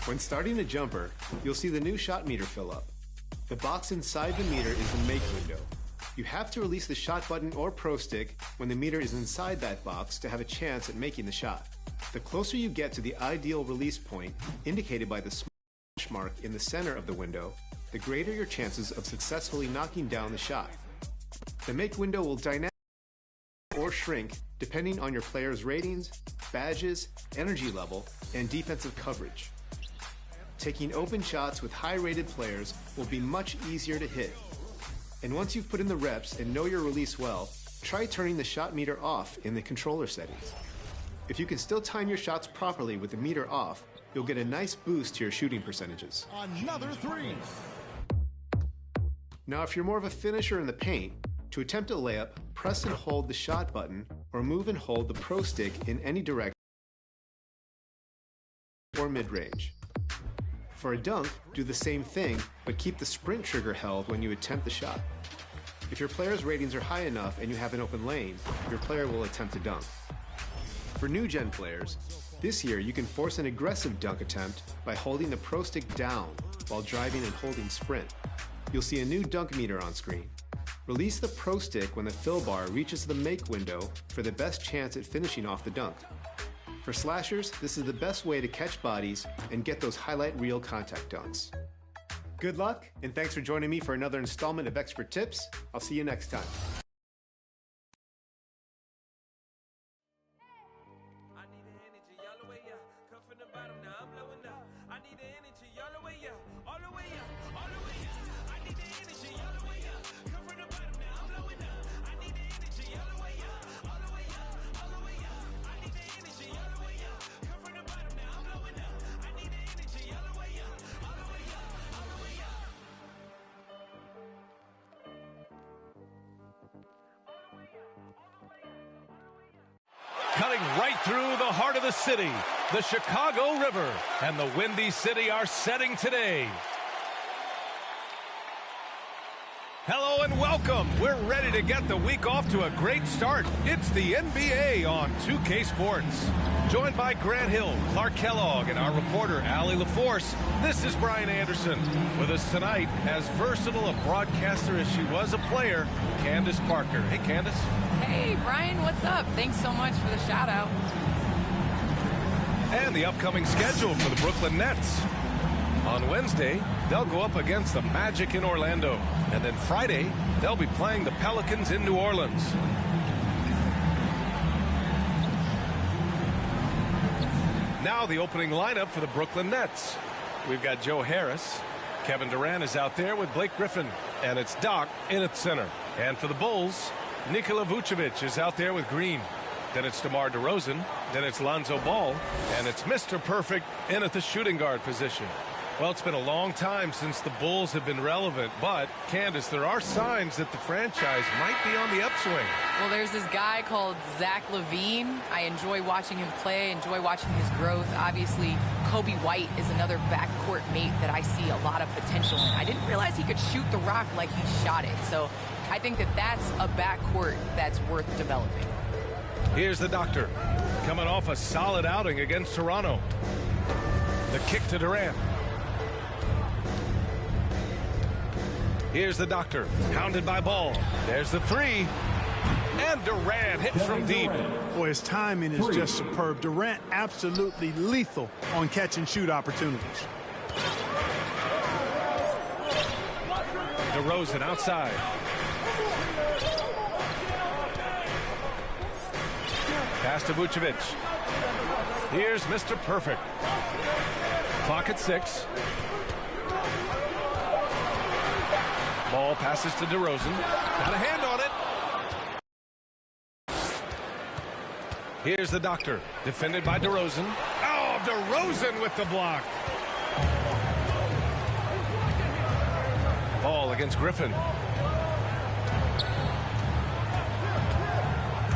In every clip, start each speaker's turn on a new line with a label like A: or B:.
A: When starting a jumper, you'll see the new shot meter fill up. The box inside the meter is the make window. You have to release the shot button or pro stick when the meter is inside that box to have a chance at making the shot. The closer you get to the ideal release point, indicated by the smash mark in the center of the window, the greater your chances of successfully knocking down the shot. The make window will dynamically or shrink depending on your player's ratings, badges, energy level, and defensive coverage. Taking open shots with high-rated players will be much easier to hit. And once you've put in the reps and know your release well, try turning the shot meter off in the controller settings. If you can still time your shots properly with the meter off, you'll get a nice boost to your shooting percentages.
B: Another three.
A: Now, if you're more of a finisher in the paint, to attempt a layup, press and hold the shot button or move and hold the pro stick in any direction or mid-range. For a dunk, do the same thing, but keep the sprint trigger held when you attempt the shot. If your player's ratings are high enough and you have an open lane, your player will attempt a dunk. For new-gen players, this year you can force an aggressive dunk attempt by holding the pro stick down while driving and holding sprint. You'll see a new dunk meter on screen. Release the pro stick when the fill bar reaches the make window for the best chance at finishing off the dunk. For slashers, this is the best way to catch bodies and get those highlight reel contact dunks. Good luck, and thanks for joining me for another installment of Expert Tips. I'll see you next time.
C: Cutting right through the heart of the city, the Chicago River and the Windy City are setting today. Hello and welcome. We're ready to get the week off to a great start. It's the NBA on 2K Sports. Joined by Grant Hill, Clark Kellogg, and our reporter, Allie LaForce, this is Brian Anderson. With us tonight, as versatile a broadcaster as she was a player, Candace Parker. Hey, Candace.
D: Hey, Brian, what's up? Thanks so much for the shout-out.
C: And the upcoming schedule for the Brooklyn Nets. On Wednesday, they'll go up against the Magic in Orlando. And then Friday, they'll be playing the Pelicans in New Orleans. Now the opening lineup for the Brooklyn Nets. We've got Joe Harris. Kevin Durant is out there with Blake Griffin. And it's Doc in at center. And for the Bulls, Nikola Vucevic is out there with Green. Then it's DeMar DeRozan. Then it's Lonzo Ball. And it's Mr. Perfect in at the shooting guard position. Well, it's been a long time since the Bulls have been relevant, but, Candace, there are signs that the franchise might be on the upswing.
D: Well, there's this guy called Zach LaVine. I enjoy watching him play, enjoy watching his growth. Obviously, Kobe White is another backcourt mate that I see a lot of potential in. I didn't realize he could shoot the rock like he shot it, so I think that that's a backcourt that's worth developing.
C: Here's the doctor, coming off a solid outing against Toronto. The kick to Durant. Here's the doctor, hounded by Ball. There's the three. And Durant hits from deep.
B: Boy, his timing is just superb. Durant absolutely lethal on catch and shoot opportunities.
C: DeRozan outside. Pass to Vucevic. Here's Mr. Perfect. Clock at 6. Ball passes to DeRozan. Got a hand on it. Here's the doctor. Defended by DeRozan. Oh, DeRozan with the block. Ball against Griffin.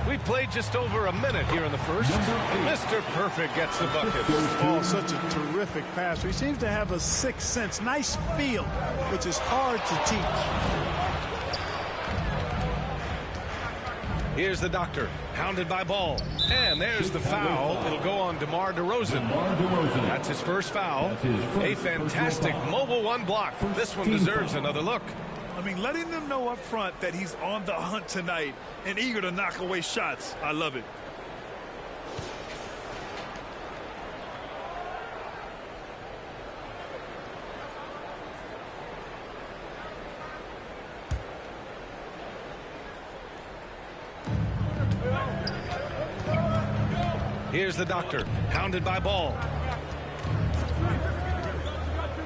C: We played just over a minute here in the first. Mr. Perfect gets the bucket.
B: Oh, such a terrific passer. He seems to have a sixth sense. Nice feel, which is hard to teach.
C: Here's the doctor. Hounded by Ball. And there's the foul. It'll go on DeMar DeRozan. That's his first foul. A fantastic mobile one block. This one deserves another look.
B: I mean, letting them know up front that he's on the hunt tonight and eager to knock away shots. I love it.
C: Here's the Doctor, hounded by Ball.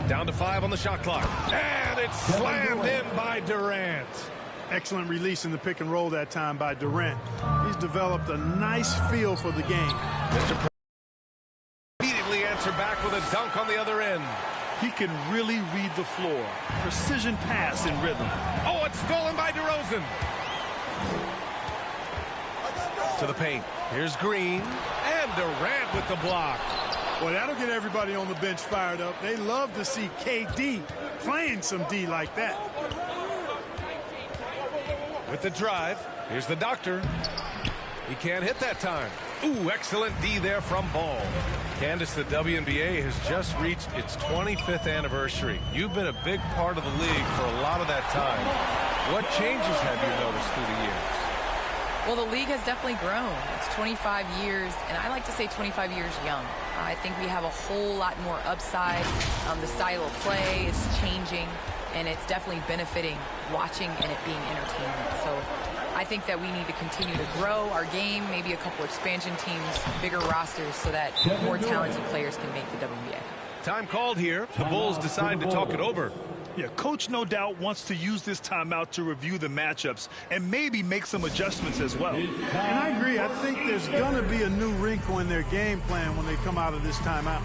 C: Down to 5 on the shot clock. And it's slammed in by Durant.
B: Excellent release in the pick and roll that time by Durant. He's developed a nice feel for the game.
C: Mr. immediately answer back with a dunk on the other end.
B: He can really read the floor. Precision pass in rhythm.
C: Oh, it's stolen by DeRozan. To the paint. Here's Green. And Durant with the block.
B: Well, that'll get everybody on the bench fired up. They love to see KD playing some D like that.
C: With the drive, here's the Doctor. He can't hit that time. Ooh, excellent D there from Ball. Candace, the WNBA has just reached its 25th anniversary. You've been a big part of the league for a lot of that time. What changes have you noticed through the years?
D: Well, the league has definitely grown. It's 25 years, and I like to say 25 years young. I think we have a whole lot more upside. The style of play is changing, and it's definitely benefiting watching and it being entertainment. So I think that we need to continue to grow our game, maybe a couple expansion teams, bigger rosters, so that more talented players can make the WNBA.
C: Time called here. The Bulls decide to talk it over.
B: Yeah, coach no doubt wants to use this timeout to review the matchups and maybe make some adjustments as well. And I agree. I think there's going to be a new wrinkle in their game plan when they come out of this timeout.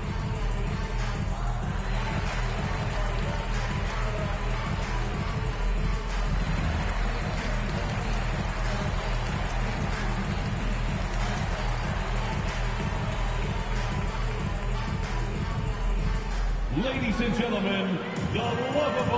E: Ladies and gentlemen, the Lovable.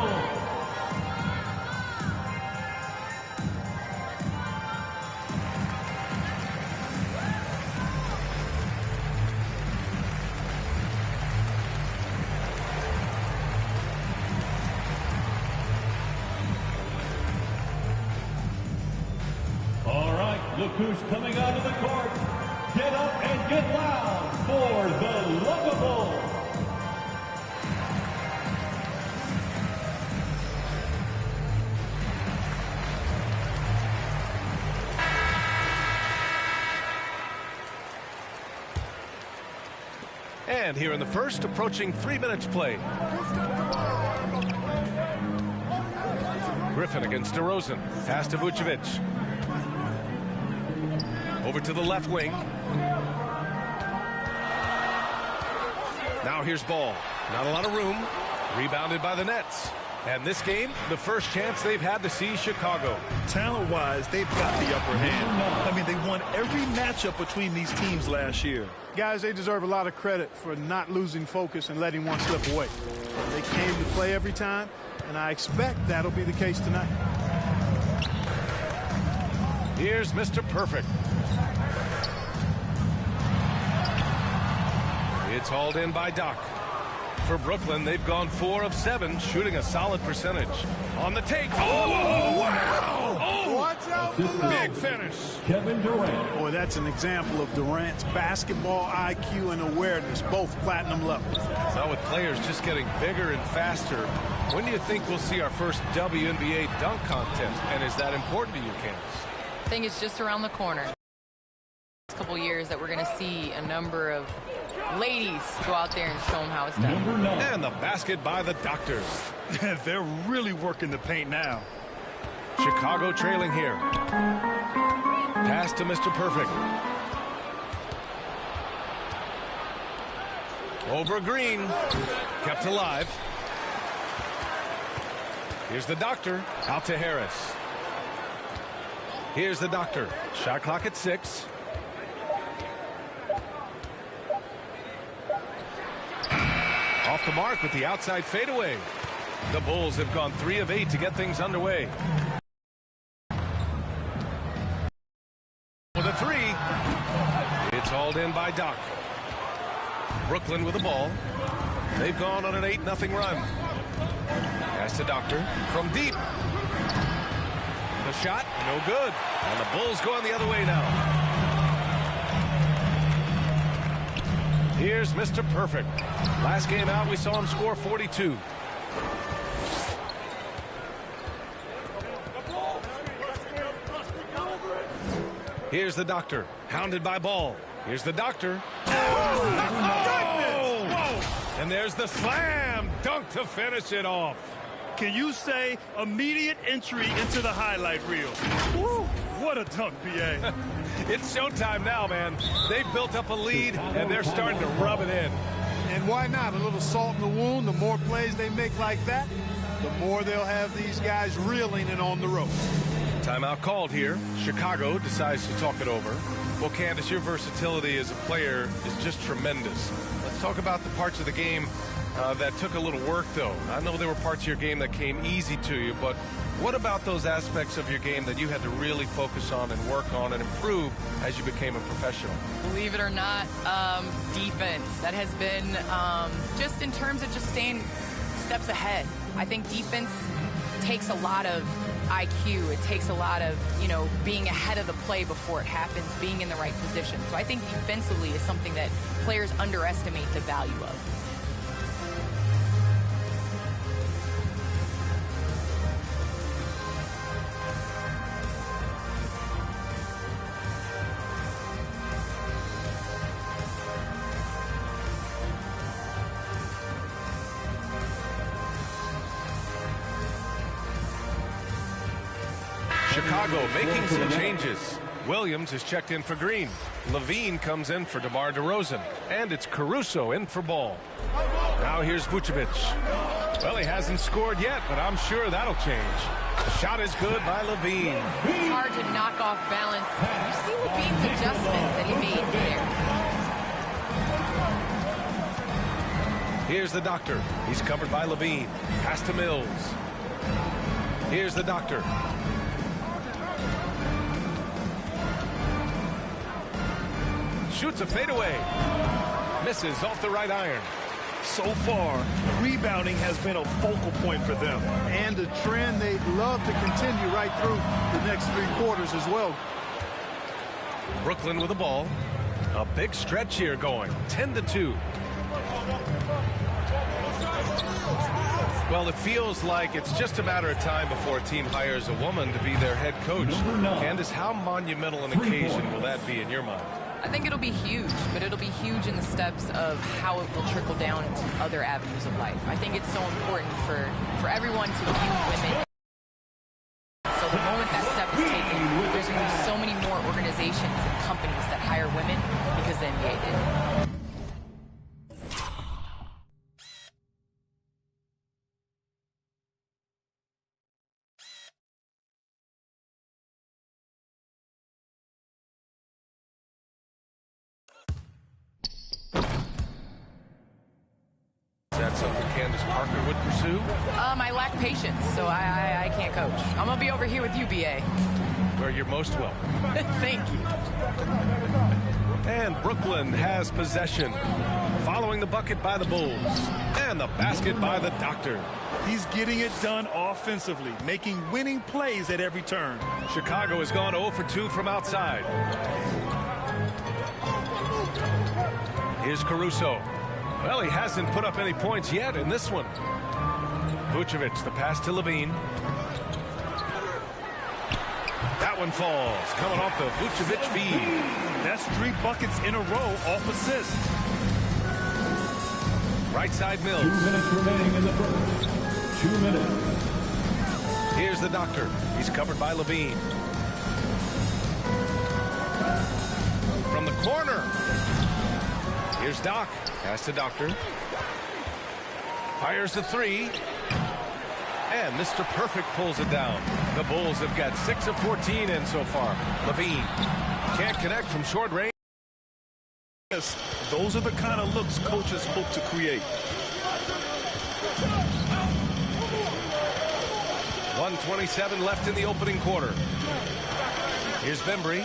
E: All right, look who's coming out of the court. Get up and get loud for the Lovable.
C: And here in the first, approaching 3 minutes play. Griffin against DeRozan. Pass to Vucevic. Over to the left wing. Now here's Ball. Not a lot of room. Rebounded by the Nets. And this game, the first chance they've had to see Chicago.
B: Talent-wise, they've got the upper hand. I mean, they won every matchup between these teams last year. Guys, they deserve a lot of credit for not losing focus and letting one slip away. They came to play every time, and I expect that'll be the case tonight.
C: Here's Mr. Perfect. It's hauled in by Doc. For Brooklyn, they've gone 4 of 7, shooting a solid percentage. On the take. Oh, wow! Oh,
B: watch out below.
C: Big finish.
E: Kevin Durant.
B: Boy, that's an example of Durant's basketball IQ and awareness, both platinum levels.
C: So with players just getting bigger and faster, when do you think we'll see our first WNBA dunk contest? And is that important to you, Candace?
D: I think it's just around the corner. Next couple years that we're going to see a number of ladies go out there and show them how it's done.
C: And the basket by the Doctors.
B: They're really working the paint now.
C: Chicago trailing here. Pass to Mr. Perfect. Over Green. Kept alive. Here's the Doctor. Out to Harris. Here's the Doctor. Shot clock at 6. Off the mark with the outside fadeaway. The Bulls have gone 3 of 8 to get things underway. With a 3. Called in by Doc. Brooklyn with the ball. They've gone on an 8-0 run. Pass to Doctor from deep. The shot, no good. And the Bulls going the other way now. Here's Mr. Perfect. Last game out, we saw him score 42. Here's the Doctor, hounded by Ball. Here's the Doctor. Oh! And there's the slam dunk to finish it off.
B: Can you say immediate entry into the highlight reel? Woo, what a dunk, B.A.
C: It's showtime now, man. They've built up a lead, and they're starting to rub it in.
B: And why not? A little salt in the wound. The more plays they make like that, the more they'll have these guys reeling and on the ropes.
C: Timeout called here. Chicago decides to talk it over. Well, Candace, your versatility as a player is just tremendous. Let's talk about the parts of the game that took a little work, though. I know there were parts of your game that came easy to you, but what about those aspects of your game that you had to really focus on and work on and improve as you became a professional?
D: Believe it or not, defense. That has been just in terms of just staying steps ahead. I think defense takes a lot of IQ. It takes a lot of, being ahead of the play before it happens, being in the right position. So I think defensively is something that players underestimate the value of.
C: Chicago making some changes. Williams is checked in for Green. Levine comes in for DeMar DeRozan. And it's Caruso in for Ball. Now here's Vucevic. Well, he hasn't scored yet, but I'm sure that'll change. The shot is good by Levine.
D: Hard to knock off balance. You see Levine's adjustment that he made there.
C: Here's the Doctor. He's covered by Levine. Pass to Mills. Here's the Doctor. Shoots a fadeaway. Misses off the right iron.
B: So far, rebounding has been a focal point for them. And a trend they'd love to continue right through the next 3 quarters as well.
C: Brooklyn with the ball. A big stretch here going. 10-2. Well, it feels like it's just a matter of time before a team hires a woman to be their head coach. Candace, how monumental an occasion will that be in your mind?
D: I think it'll be huge, but it'll be huge in the steps of how it will trickle down into other avenues of life. I think it's so important for everyone to view women. So the moment that step is taken, there's going to be so many more organizations and companies that hire women because the NBA did.
C: Is that something Candace Parker would pursue?
D: I lack patience, so I can't coach. I'm going to be over here with you, BA.
C: Where you're most welcome.
D: Thank you.
C: And Brooklyn has possession. Following the bucket by the Bulls. And the basket by the Doctor.
B: He's getting it done offensively, making winning plays at every turn.
C: Chicago has gone 0 for 2 from outside. Here's Caruso. Well, he hasn't put up any points yet in this one. Vucevic, the pass to Levine. That one falls, coming off the Vucevic feed.
B: That's 3 buckets in a row off assist.
C: Right side Mills.
E: 2 minutes remaining in the first. 2 minutes.
C: Here's the Doctor. He's covered by Levine. From the corner. Here's Doc. Pass to Doctor. Fires the 3. And Mr. Perfect pulls it down. The Bulls have got 6 of 14 in so far. Levine can't connect from short range.
B: Yes, those are the kind of looks coaches hope to create.
C: 1:27 left in the opening quarter. Here's Bembry.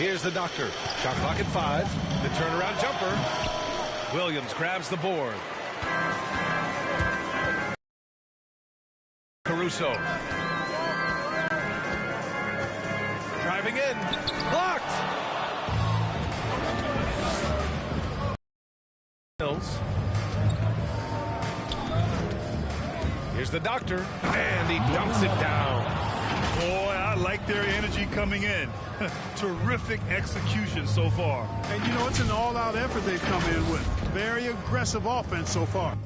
C: Here's the doctor. Shot clock at 5. The turnaround jumper. Williams grabs the board. Caruso. Driving in. Blocked. Hills. Here's the doctor. And he dumps it down.
B: Boy, I like their energy coming in. Terrific execution so far. And, you know, it's an all-out effort they've come in with. Very aggressive offense so far.